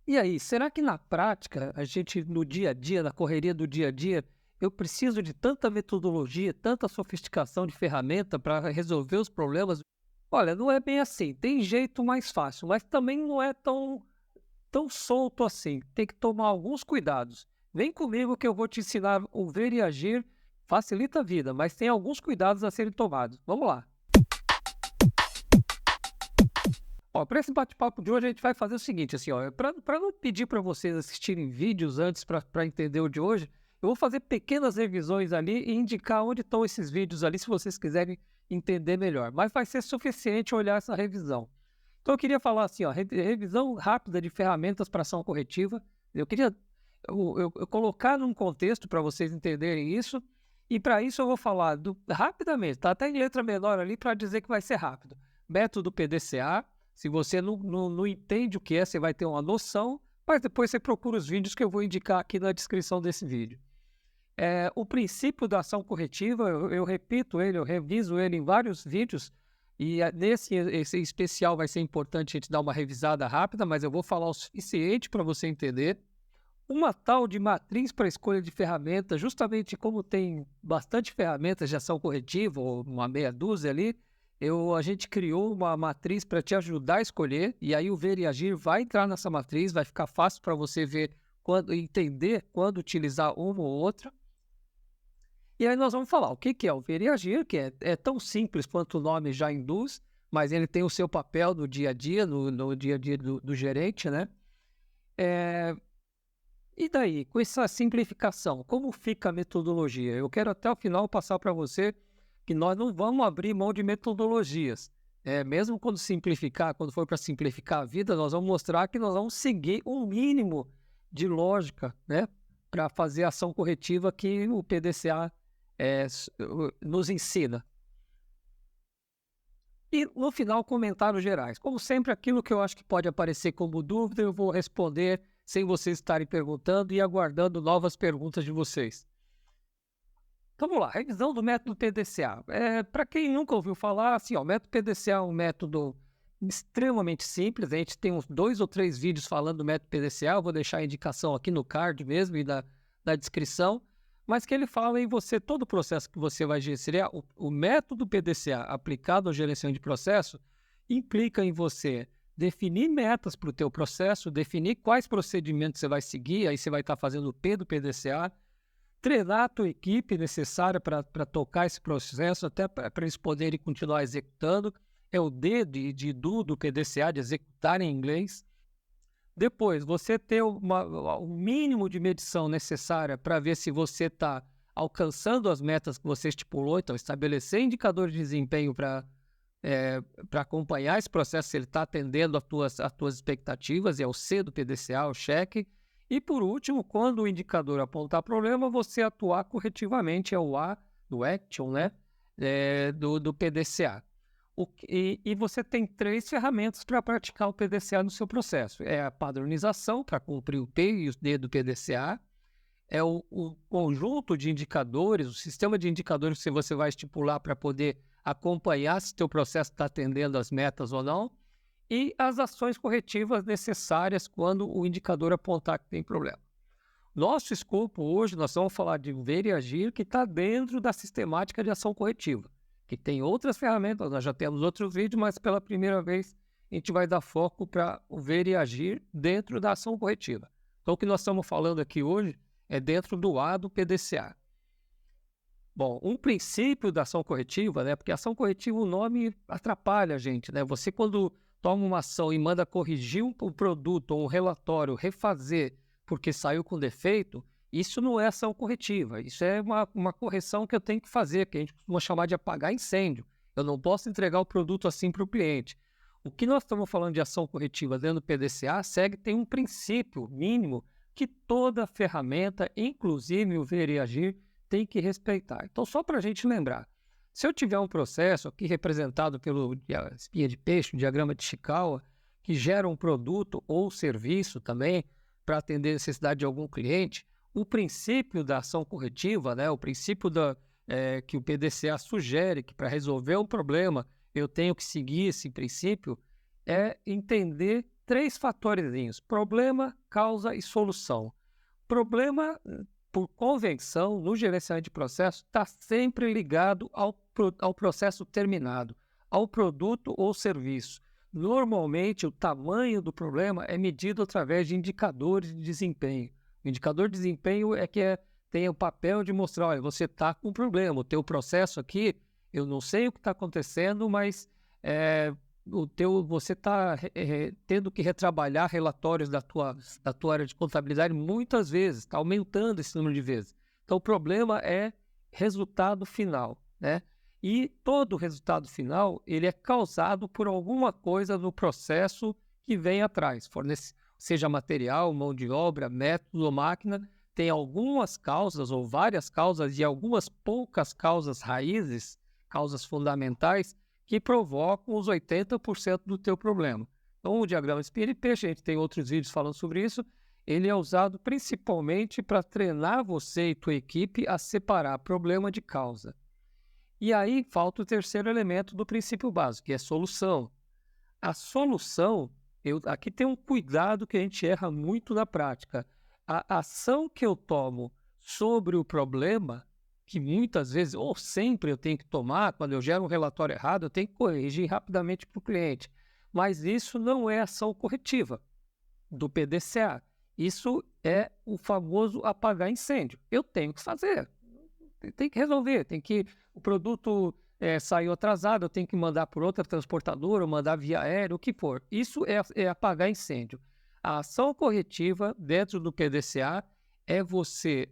E aí, será que na prática, a gente no dia a dia, na correria do dia a dia, eu preciso de tanta metodologia, tanta sofisticação de ferramenta para resolver os problemas? Olha, não é bem assim. Tem jeito mais fácil, mas também não é tão solto assim. Tem que tomar alguns cuidados. Vem comigo que eu vou te ensinar o ver e agir. Facilita a vida, mas tem alguns cuidados a serem tomados. Vamos lá. Ó, para esse bate-papo de hoje, a gente vai fazer o seguinte, assim, ó, para não pedir para vocês assistirem vídeos antes para entender o de hoje, eu vou fazer pequenas revisões ali e indicar onde estão esses vídeos ali, se vocês quiserem entender melhor. Mas vai ser suficiente olhar essa revisão. Então, eu queria falar assim, ó, revisão rápida de ferramentas para ação corretiva. Eu queria eu colocar num contexto para vocês entenderem isso, e para isso eu vou falar rapidamente, tá até em letra menor ali para dizer que vai ser rápido. Método PDCA. Se você não entende o que é, você vai ter uma noção, mas depois você procura os vídeos que eu vou indicar aqui na descrição desse vídeo. O princípio da ação corretiva, eu repito ele, eu reviso ele em vários vídeos, e nesse esse especial vai ser importante a gente dar uma revisada rápida, mas eu vou falar o suficiente para você entender. Uma tal de matriz para escolha de ferramenta, justamente como tem bastante ferramentas de ação corretiva, ou uma meia dúzia ali, a gente criou uma matriz para te ajudar a escolher, e aí o ver e agir vai entrar nessa matriz, vai ficar fácil para você ver entender quando utilizar uma ou outra. E aí nós vamos falar o que é o ver e agir, que é tão simples quanto o nome já induz, mas ele tem o seu papel no dia a dia, no dia a dia do gerente, né? É, E daí, com essa simplificação, como fica a metodologia? Eu quero até o final passar para você que nós não vamos abrir mão de metodologias. Mesmo quando simplificar, quando for para simplificar a vida, nós vamos mostrar que nós vamos seguir um mínimo de lógica, né, para fazer a ação corretiva que o PDCA nos ensina. E no final, comentários gerais. Como sempre, aquilo que eu acho que pode aparecer como dúvida, eu vou responder sem vocês estarem perguntando e aguardando novas perguntas de vocês. Então, vamos lá, revisão do método PDCA. Para quem nunca ouviu falar, assim, ó, o método PDCA é um método extremamente simples. A gente tem uns 2 ou 3 vídeos falando do método PDCA. Eu vou deixar a indicação aqui no card mesmo e na descrição. Mas que ele fala em você, todo o processo que você vai gerenciar, o método PDCA aplicado ao gerenciamento de processo, implica em você definir metas para o teu processo, definir quais procedimentos você vai seguir, aí você vai estar fazendo o P do PDCA, treinar a tua equipe necessária para tocar esse processo, até para eles poderem continuar executando, é o D de do PDCA, de executar em inglês. Depois, você ter o mínimo de medição necessária para ver se você está alcançando as metas que você estipulou. Então, estabelecer indicadores de desempenho para acompanhar esse processo, se ele está atendendo às tuas expectativas, é o C do PDCA, o cheque. E, por último, quando o indicador apontar problema, você atuar corretivamente, é o A do Action, né? Do PDCA. E você tem 3 ferramentas para praticar o PDCA no seu processo. É a padronização, para cumprir o P e o D do PDCA. É o conjunto de indicadores, o sistema de indicadores que você vai estipular para poder acompanhar se o teu processo está atendendo às metas ou não. E as ações corretivas necessárias quando o indicador apontar que tem problema. Nosso escopo hoje, nós vamos falar de ver e agir, que está dentro da sistemática de ação corretiva, que tem outras ferramentas, nós já temos outros vídeos, mas pela primeira vez a gente vai dar foco para o ver e agir dentro da ação corretiva. Então, o que nós estamos falando aqui hoje é dentro do A do PDCA. Bom, um princípio da ação corretiva, né? Porque ação corretiva, o nome atrapalha a gente, né? Você, quando toma uma ação e manda corrigir um produto ou um relatório, refazer porque saiu com defeito, isso não é ação corretiva. Isso é uma correção que eu tenho que fazer, que a gente costuma chamar de apagar incêndio. Eu não posso entregar o produto assim para o cliente. O que nós estamos falando de ação corretiva dentro do PDCA tem um princípio mínimo que toda ferramenta, inclusive o ver e agir, tem que respeitar. Então, só para a gente lembrar, se eu tiver um processo aqui representado pelo espinha de peixe, o diagrama de Chikawa, que gera um produto ou serviço também para atender a necessidade de algum cliente, o princípio da ação corretiva, né, o princípio que o PDCA sugere que para resolver um problema eu tenho que seguir esse princípio, é entender 3 fatorzinhos: problema, causa e solução. Problema, por convenção, no gerenciamento de processo, está sempre ligado ao processo terminado, ao produto ou serviço. Normalmente, o tamanho do problema é medido através de indicadores de desempenho. O indicador de desempenho tem o papel de mostrar, olha, você está com um problema, o teu processo aqui, eu não sei o que está acontecendo, mas você está tendo que retrabalhar relatórios da tua área de contabilidade muitas vezes, está aumentando esse número de vezes. Então, o problema é resultado final, né? E todo resultado final, ele é causado por alguma coisa no processo que vem atrás, seja material, mão de obra, método ou máquina, tem algumas causas ou várias causas e algumas poucas causas raízes, causas fundamentais, que provocam os 80% do teu problema. Então, o diagrama espinha de peixe, a gente tem outros vídeos falando sobre isso, ele é usado principalmente para treinar você e tua equipe a separar problema de causa. E aí falta o terceiro elemento do princípio básico, que é solução. A solução, aqui tem um cuidado que a gente erra muito na prática. A ação que eu tomo sobre o problema, que muitas vezes, ou sempre eu tenho que tomar, quando eu gero um relatório errado, eu tenho que corrigir rapidamente para o cliente. Mas isso não é ação corretiva do PDCA. Isso é o famoso apagar incêndio. Eu tenho que fazer, tem que resolver, o produto saiu atrasado, eu tenho que mandar por outra transportadora, ou mandar via aéreo, o que for. Isso é apagar incêndio. A ação corretiva dentro do PDCA é você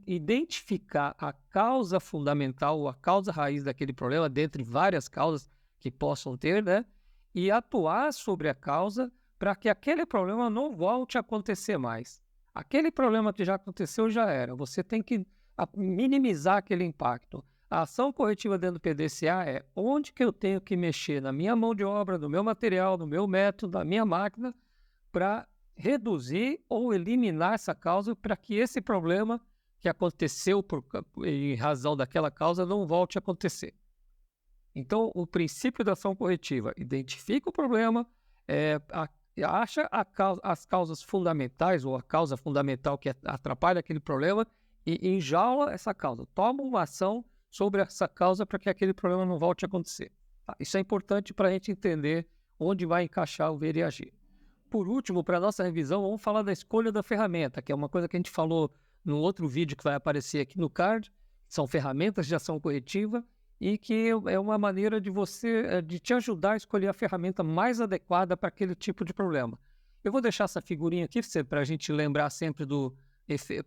identificar a causa fundamental ou a causa raiz daquele problema, dentre várias causas que possam ter, né? E atuar sobre a causa para que aquele problema não volte a acontecer mais. Aquele problema que já aconteceu já era. Você tem que minimizar aquele impacto. A ação corretiva dentro do PDCA é onde que eu tenho que mexer na minha mão de obra, no meu material, no meu método, na minha máquina, para reduzir ou eliminar essa causa para que esse problema que aconteceu em razão daquela causa não volte a acontecer. Então, o princípio da ação corretiva: identifica o problema, acha as causas fundamentais ou a causa fundamental que atrapalha aquele problema e enjaula essa causa. Toma uma ação sobre essa causa para que aquele problema não volte a acontecer. Tá? Isso é importante para a gente entender onde vai encaixar o ver e agir. Por último, para a nossa revisão, vamos falar da escolha da ferramenta, que é uma coisa que a gente falou no outro vídeo que vai aparecer aqui no card. São ferramentas de ação corretiva e que é uma maneira de te ajudar a escolher a ferramenta mais adequada para aquele tipo de problema. Eu vou deixar essa figurinha aqui para a gente lembrar sempre do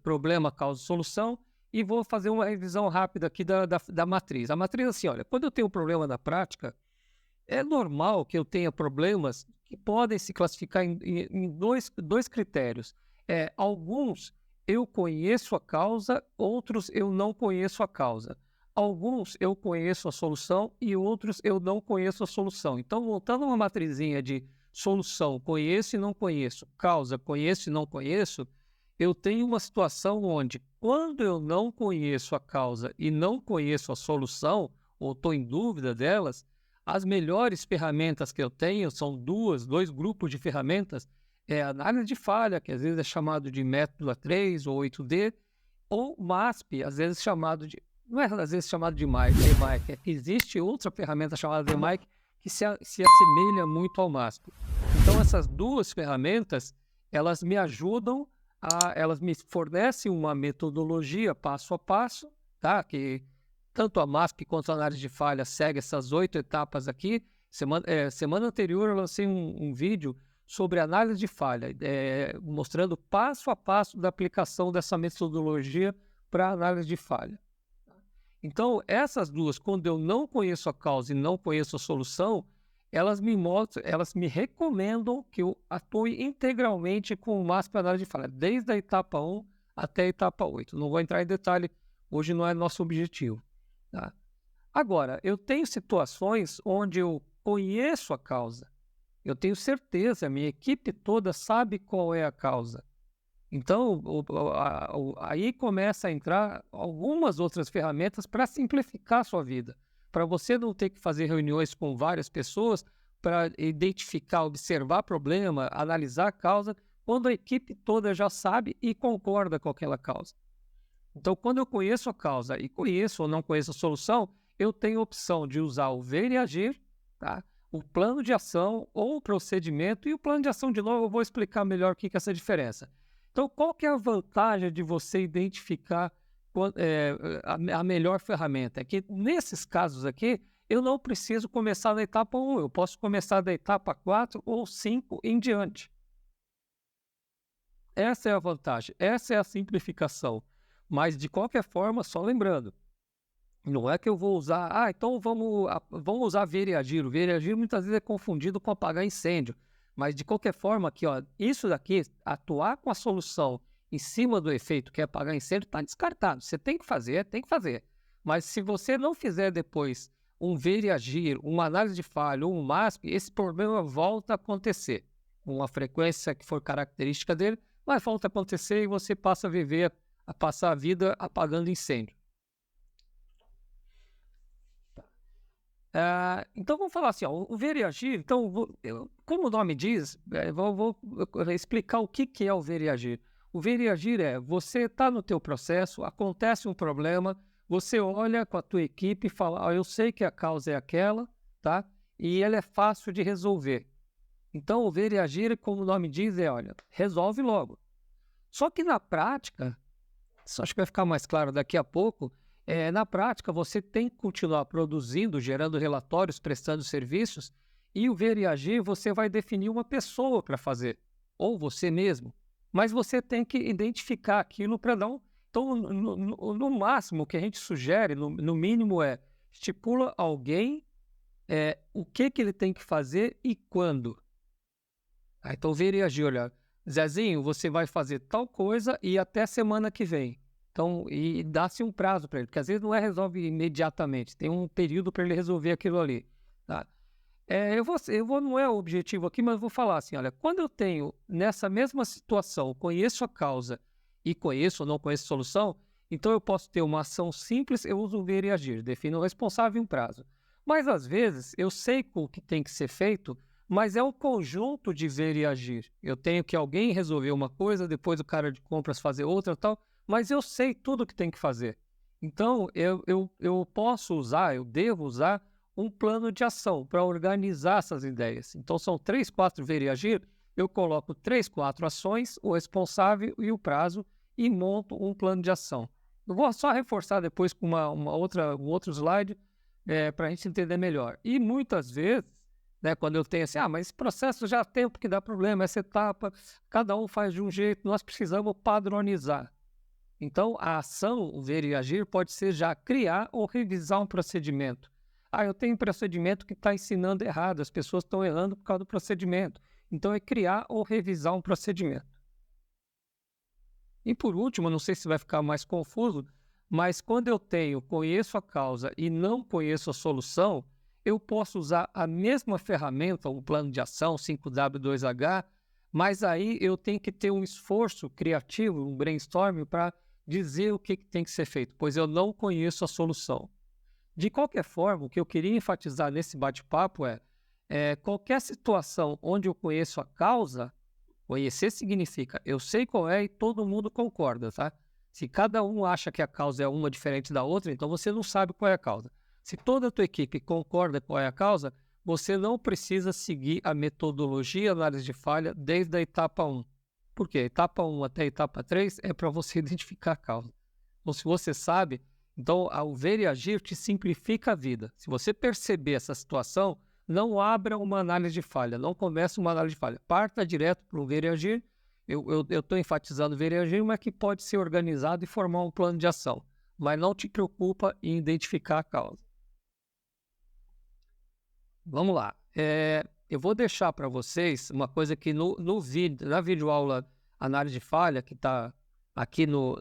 problema, causa e solução, e vou fazer uma revisão rápida aqui da matriz. A matriz é assim, olha, quando eu tenho um problema na prática, é normal que eu tenha problemas que podem se classificar em dois critérios. Alguns eu conheço a causa, outros eu não conheço a causa. Alguns eu conheço a solução e outros eu não conheço a solução. Então, montando uma matrizinha de solução, conheço e não conheço, causa, conheço e não conheço, eu tenho uma situação onde, quando eu não conheço a causa e não conheço a solução, ou estou em dúvida delas, as melhores ferramentas que eu tenho são dois grupos de ferramentas: análise de falha, que às vezes é chamado de método A3 ou 8D, ou MASP, às vezes chamado de... Não é às vezes chamado de DMAIC, é que existe outra ferramenta chamada DMAIC que se assemelha muito ao MASP. Então, essas duas ferramentas, elas me ajudam, elas me fornecem uma metodologia passo a passo, tá? Que tanto a MASP quanto a análise de falha segue essas 8 etapas aqui. Semana anterior eu lancei um vídeo sobre análise de falha, mostrando passo a passo da aplicação dessa metodologia para análise de falha. Então, essas duas, quando eu não conheço a causa e não conheço a solução, elas me recomendam que eu atue integralmente com o MASP análise de falha, desde a etapa 1 até a etapa 8. Não vou entrar em detalhe, hoje não é nosso objetivo. Tá? Agora, eu tenho situações onde eu conheço a causa, eu tenho certeza, a minha equipe toda sabe qual é a causa. Então, aí começa a entrar algumas outras ferramentas para simplificar a sua vida, para você não ter que fazer reuniões com várias pessoas para identificar, observar problema, analisar a causa, quando a equipe toda já sabe e concorda com aquela causa. Então, quando eu conheço a causa e conheço ou não conheço a solução, eu tenho a opção de usar o ver e agir, tá? O plano de ação ou o procedimento, e o plano de ação, de novo, eu vou explicar melhor o que é essa diferença. Então, qual que é a vantagem de você identificar a melhor ferramenta? É que, nesses casos aqui, eu não preciso começar da etapa 1, eu posso começar da etapa 4 ou 5 em diante. Essa é a vantagem, essa é a simplificação. Mas, de qualquer forma, só lembrando, não é que eu vou usar, então vamos usar ver e agir. O ver e agir muitas vezes é confundido com apagar incêndio. Mas, de qualquer forma, aqui, ó, isso daqui, atuar com a solução em cima do efeito, que é apagar incêndio, está descartado. Você tem que fazer, tem que fazer. Mas, se você não fizer depois um ver e agir, uma análise de falha ou um MASP, esse problema volta a acontecer. Com a frequência que for característica dele, mas volta a acontecer e você passa a passar a vida apagando incêndio. Então vamos falar assim, ó, o ver e agir. Então, como o nome diz, vou explicar o que é o ver e agir. O ver e agir é, você está no teu processo, acontece um problema, você olha com a tua equipe e fala, eu sei que a causa é aquela, tá? E ela é fácil de resolver. Então, o ver e agir, como o nome diz, olha, resolve logo. Só que na prática, isso acho que vai ficar mais claro daqui a pouco, na prática você tem que continuar produzindo, gerando relatórios, prestando serviços, e o ver e agir você vai definir uma pessoa para fazer, ou você mesmo. Mas você tem que identificar aquilo para dar um... Então, no máximo, o que a gente sugere, no mínimo, estipula alguém, o que ele tem que fazer e quando. Então, ver e agir, olha, Zezinho, você vai fazer tal coisa e até semana que vem. Então, e dá-se um prazo para ele, porque às vezes não resolve imediatamente, tem um período para ele resolver aquilo ali. Tá? Não é o objetivo aqui, mas eu vou falar assim, olha, quando eu tenho nessa mesma situação, conheço a causa e conheço ou não conheço a solução, então eu posso ter uma ação simples, eu uso o ver e agir, defino o responsável e um prazo. Mas às vezes eu sei o que tem que ser feito, mas é um conjunto de ver e agir. Eu tenho que alguém resolver uma coisa, depois o cara de compras fazer outra tal, mas eu sei tudo o que tem que fazer. Então, eu posso usar, eu devo usar um plano de ação para organizar essas ideias. Então, são 3, 4 ver e agir, eu coloco 3, 4 ações, o responsável e o prazo, e monto um plano de ação. Eu vou só reforçar depois com um outro slide, para a gente entender melhor. E muitas vezes, quando eu tenho assim, mas esse processo já há tempo que dá problema, essa etapa, cada um faz de um jeito, nós precisamos padronizar. Então, a ação, o ver e agir, pode ser já criar ou revisar um procedimento. Eu tenho um procedimento que está ensinando errado, as pessoas estão errando por causa do procedimento. Então, é criar ou revisar um procedimento. E por último, não sei se vai ficar mais confuso, mas quando eu conheço a causa e não conheço a solução, eu posso usar a mesma ferramenta, um plano de ação 5W2H, mas aí eu tenho que ter um esforço criativo, um brainstorming para dizer o que tem que ser feito, pois eu não conheço a solução. De qualquer forma, o que eu queria enfatizar nesse bate-papo qualquer situação onde eu conheço a causa, conhecer significa eu sei qual é e todo mundo concorda, tá? Se cada um acha que a causa é uma diferente da outra, então você não sabe qual é a causa. Se toda a tua equipe concorda qual é a causa, você não precisa seguir a metodologia análise de falha desde a etapa 1. Por quê? Etapa 1 até a etapa 3 é para você identificar a causa. Então, se você sabe, então, ao ver e agir te simplifica a vida. Se você perceber essa situação, não abra uma análise de falha, não comece uma análise de falha. Parta direto para o ver e agir. Eu estou enfatizando ver e agir, mas que pode ser organizado e formar um plano de ação. Mas não te preocupa em identificar a causa. Vamos lá. Eu vou deixar para vocês uma coisa que no vídeo, na videoaula análise de falha, que está aqui no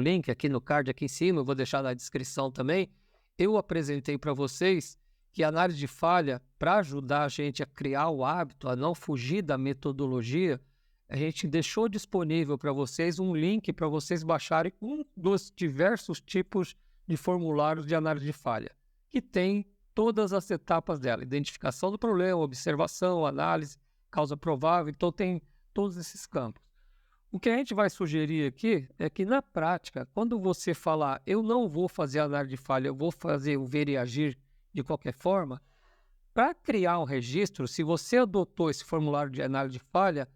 link, aqui no card, aqui em cima, eu vou deixar na descrição também, eu apresentei para vocês que a análise de falha, para ajudar a gente a criar o hábito, a não fugir da metodologia, a gente deixou disponível para vocês um link para vocês baixarem um dos diversos tipos de formulários de análise de falha, que tem todas as etapas dela. Identificação do problema, observação, análise, causa provável. Então, tem todos esses campos. O que a gente vai sugerir aqui é que, na prática, quando você falar eu não vou fazer análise de falha, eu vou fazer o ver e agir de qualquer forma, para criar um registro, se você adotou esse formulário de análise de falha,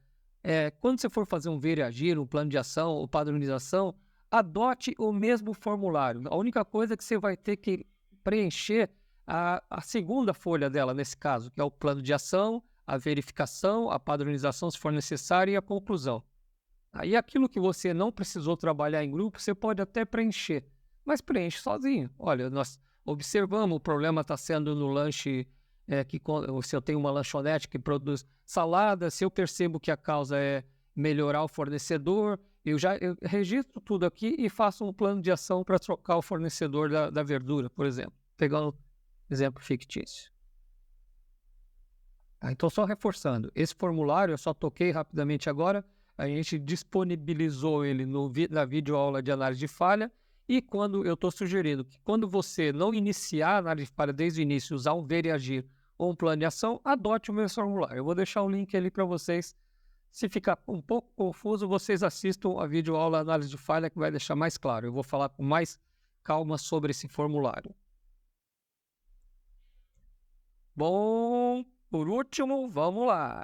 quando você for fazer um ver e agir, um plano de ação ou padronização, adote o mesmo formulário. A única coisa é que você vai ter que preencher a segunda folha dela, nesse caso, que é o plano de ação, a verificação, a padronização, se for necessário, e a conclusão. Aí aquilo que você não precisou trabalhar em grupo, você pode até preencher, mas preenche sozinho. Olha, nós observamos, o problema está sendo no lanche, se eu tenho uma lanchonete que produz salada, se eu percebo que a causa é melhorar o fornecedor, eu registro tudo aqui e faço um plano de ação para trocar o fornecedor da verdura, por exemplo. Pegando um exemplo fictício. Então, só reforçando, esse formulário, eu só toquei rapidamente agora, a gente disponibilizou ele na videoaula de análise de falha, e quando eu estou sugerindo que quando você não iniciar a análise de falha desde o início, usar um ver e agir ou um plano de ação, adote o meu formulário. Eu vou deixar o link ali para vocês. Se ficar um pouco confuso, vocês assistam a videoaula análise de falha, que vai deixar mais claro. Eu vou falar com mais calma sobre esse formulário. Bom, por último, vamos lá.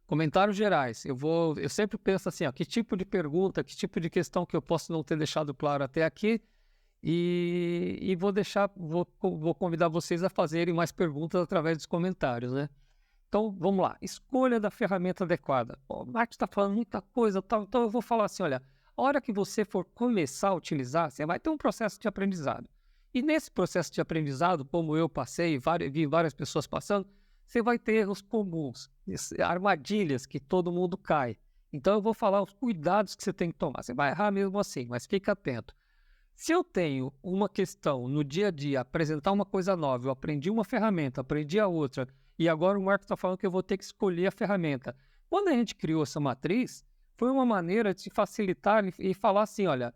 Comentários gerais. Eu sempre penso assim, ó, que tipo de pergunta, que tipo de questão que eu posso não ter deixado claro até aqui, e vou convidar vocês a fazerem mais perguntas através dos comentários, né? Então, vamos lá. Escolha da ferramenta adequada. O Marcos está falando muita coisa, tal, então eu vou falar assim, olha, a hora que você for começar a utilizar, você vai ter um processo de aprendizado. E nesse processo de aprendizado, como eu passei, vi várias pessoas passando, você vai ter erros comuns, armadilhas que todo mundo cai. Então, eu vou falar os cuidados que você tem que tomar. Você vai errar mesmo assim, mas fica atento. Se eu tenho uma questão no dia a dia, apresentar uma coisa nova, eu aprendi uma ferramenta, aprendi a outra, e agora o Marcos está falando que eu vou ter que escolher a ferramenta. Quando a gente criou essa matriz, foi uma maneira de facilitar e falar assim, olha,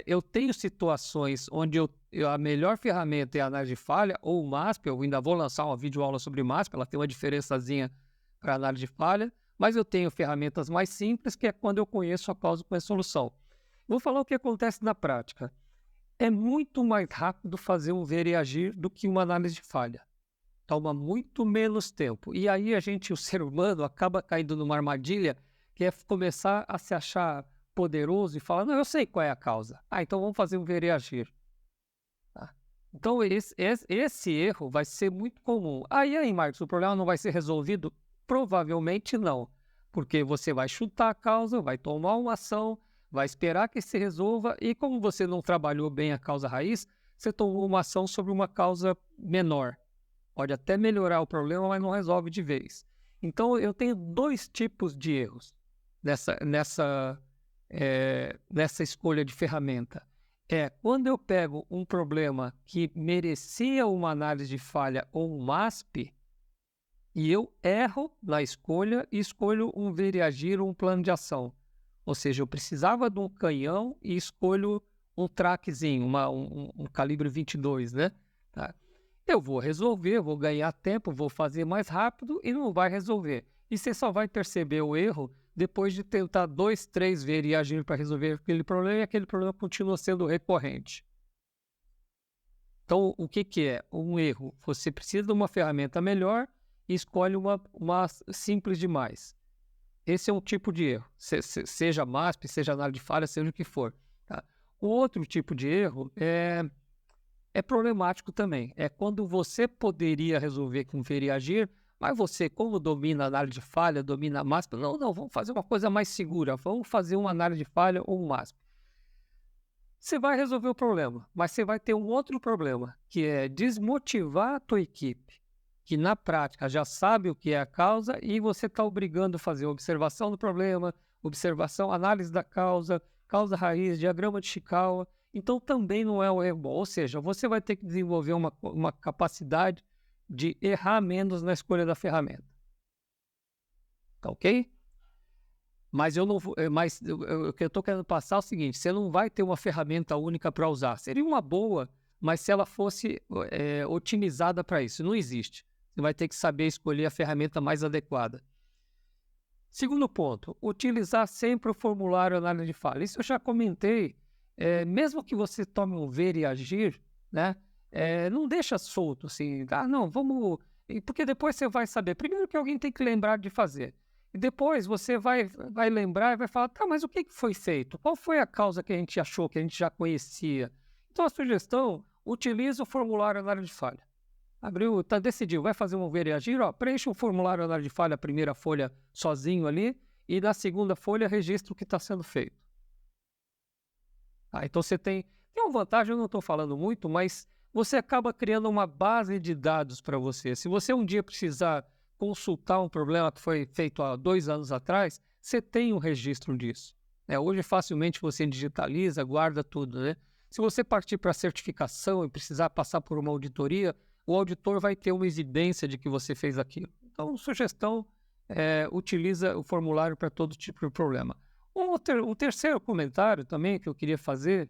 eu tenho situações onde a melhor ferramenta é a análise de falha, ou o MASP, eu ainda vou lançar uma videoaula sobre MASP, ela tem uma diferençazinha para análise de falha, mas eu tenho ferramentas mais simples, que é quando eu conheço a causa com a solução. Vou falar o que acontece na prática. É muito mais rápido fazer um ver e agir do que uma análise de falha. Toma muito menos tempo. E aí o ser humano, acaba caindo numa armadilha que é começar a se achar poderoso e falar, não, eu sei qual é a causa. Então vamos fazer um ver e agir. Tá? Então esse erro vai ser muito comum. Aí, Marcos, o problema não vai ser resolvido? Provavelmente não. Porque você vai chutar a causa, vai tomar uma ação, vai esperar que se resolva, e como você não trabalhou bem a causa raiz, você tomou uma ação sobre uma causa menor. Pode até melhorar o problema, mas não resolve de vez. Então, eu tenho dois tipos de erros nessa escolha de ferramenta. Quando eu pego um problema que merecia uma análise de falha ou um MASP, e eu erro na escolha e escolho um ver e agir ou um plano de ação. Ou seja, eu precisava de um canhão e escolho um traquezinho, um calibre 22, né? Tá? Eu vou resolver, vou ganhar tempo, vou fazer mais rápido e não vai resolver. E você só vai perceber o erro depois de tentar 2, 3 ver e agir para resolver aquele problema, e aquele problema continua sendo recorrente. Então, o que é um erro? Você precisa de uma ferramenta melhor e escolhe uma simples demais. Esse é um tipo de erro, seja MASP, seja análise de falha, seja o que for. Tá? O outro tipo de erro é problemático também. É quando você poderia resolver com ver e agir, mas você, como domina a análise de falha, domina a MASP, não, vamos fazer uma coisa mais segura, vamos fazer uma análise de falha ou um MASP. Você vai resolver o problema, mas você vai ter um outro problema, que é desmotivar a tua equipe, que na prática já sabe o que é a causa, e você está obrigando a fazer observação do problema, análise da causa, causa raiz, diagrama de Chikawa. Então também não é um erro bom. Ou seja, você vai ter que desenvolver uma capacidade de errar menos na escolha da ferramenta. Tá ok? Mas o que eu estou querendo passar é o seguinte: você não vai ter uma ferramenta única para usar. Seria uma boa mas se ela fosse otimizada para isso. Não existe. Você vai ter que saber escolher a ferramenta mais adequada. Segundo ponto, utilizar sempre o formulário análise de falha. Isso eu já comentei. Mesmo que você tome um ver e agir, né? Não deixa solto assim. Não, vamos... Porque depois você vai saber. Primeiro que alguém tem que lembrar de fazer. E depois você vai lembrar e vai falar, tá, mas o que foi feito? Qual foi a causa que a gente achou, que a gente já conhecia? Então a sugestão, utiliza o formulário análise de falha. Abriu, decidiu, vai fazer um ver e agir, preenche o formulário análise de falha, a primeira folha sozinho ali, e na segunda folha registra o que está sendo feito. Então você tem uma vantagem, eu não estou falando muito, mas você acaba criando uma base de dados para você. Se você um dia precisar consultar um problema que foi feito há 2 anos atrás, você tem um registro disso. Hoje facilmente você digitaliza, guarda tudo, né? Se você partir para certificação e precisar passar por uma auditoria, o auditor vai ter uma evidência de que você fez aquilo. Então, sugestão, utiliza o formulário para todo tipo de problema. Um terceiro comentário também que eu queria fazer,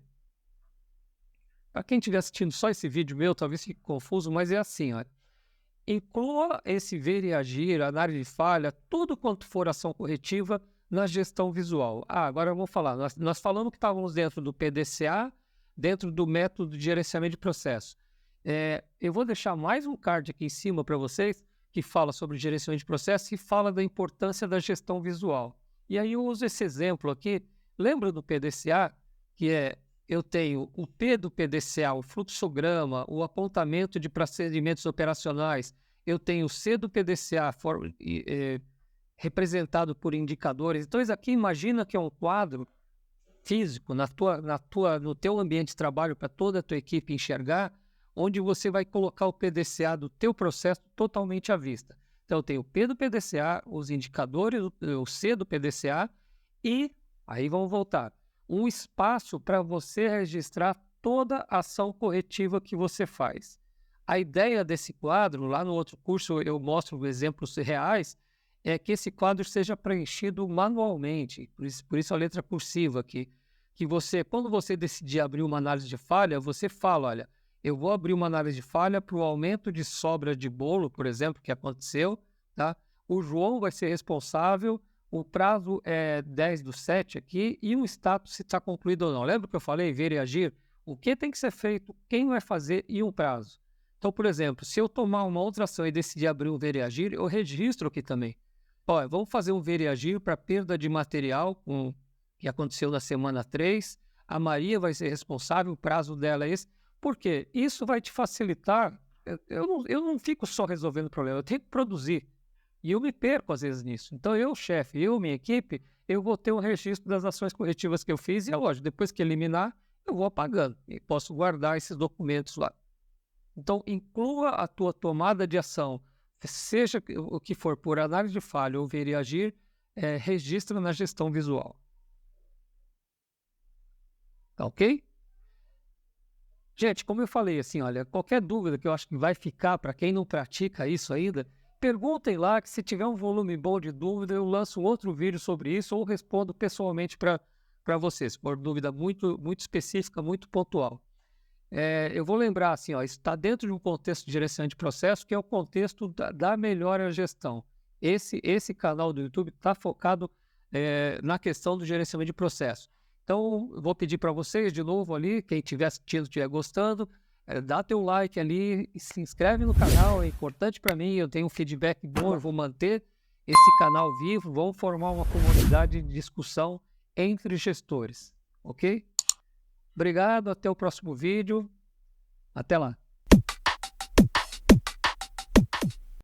para quem estiver assistindo só esse vídeo meu, talvez fique confuso, mas é assim, olha. Inclua esse ver e agir, análise de falha, tudo quanto for ação corretiva na gestão visual. Agora eu vou falar. Nós falamos que estávamos dentro do PDCA, dentro do método de gerenciamento de processo. Eu vou deixar mais um card aqui em cima para vocês que fala sobre gerenciamento de processo e fala da importância da gestão visual. E aí eu uso esse exemplo aqui. Lembra do PDCA? Que eu tenho o P do PDCA, o fluxograma, o apontamento de procedimentos operacionais. Eu tenho o C do PDCA representado por indicadores. Então, isso aqui imagina que é um quadro físico no teu ambiente de trabalho para toda a tua equipe enxergar, onde você vai colocar o PDCA do teu processo totalmente à vista. Então, eu tenho o P do PDCA, os indicadores, o C do PDCA e, aí vamos voltar, um espaço para você registrar toda a ação corretiva que você faz. A ideia desse quadro, lá no outro curso eu mostro exemplos reais, é que esse quadro seja preenchido manualmente, por isso a letra cursiva aqui, que você, quando você decidir abrir uma análise de falha, você fala, olha, eu vou abrir uma análise de falha para o aumento de sobra de bolo, por exemplo, que aconteceu, tá? O João vai ser responsável, o prazo é 10/7 aqui e o status se está concluído ou não. Lembra que eu falei ver e agir? O que tem que ser feito, quem vai fazer e um prazo. Então, por exemplo, se eu tomar uma outra ação e decidir abrir um ver e agir, eu registro aqui também. Vamos fazer um ver e agir para perda de material que aconteceu na semana 3. A Maria vai ser responsável, o prazo dela é esse. Por quê? Isso vai te facilitar. Eu não fico só resolvendo o problema, eu tenho que produzir. E eu me perco às vezes nisso. Então eu, chefe, minha equipe, eu vou ter um registro das ações corretivas que eu fiz e é lógico, depois que eliminar, eu vou apagando e posso guardar esses documentos lá. Então inclua a tua tomada de ação, seja o que for, por análise de falha ou ver e agir, registra na gestão visual. Tá ok? Gente, como eu falei, assim, olha, qualquer dúvida que eu acho que vai ficar para quem não pratica isso ainda, perguntem lá que se tiver um volume bom de dúvida, eu lanço um outro vídeo sobre isso ou respondo pessoalmente para vocês, por dúvida muito, muito específica, muito pontual. Eu vou lembrar, assim, isso está dentro de um contexto de gerenciamento de processo, que é o contexto da melhor gestão. Esse canal do YouTube está focado na questão do gerenciamento de processo. Então, eu vou pedir para vocês de novo ali, quem estiver assistindo, estiver gostando, dá teu like ali, se inscreve no canal, é importante para mim, eu tenho um feedback bom, eu vou manter esse canal vivo, vamos formar uma comunidade de discussão entre gestores, ok? Obrigado, até o próximo vídeo, até lá.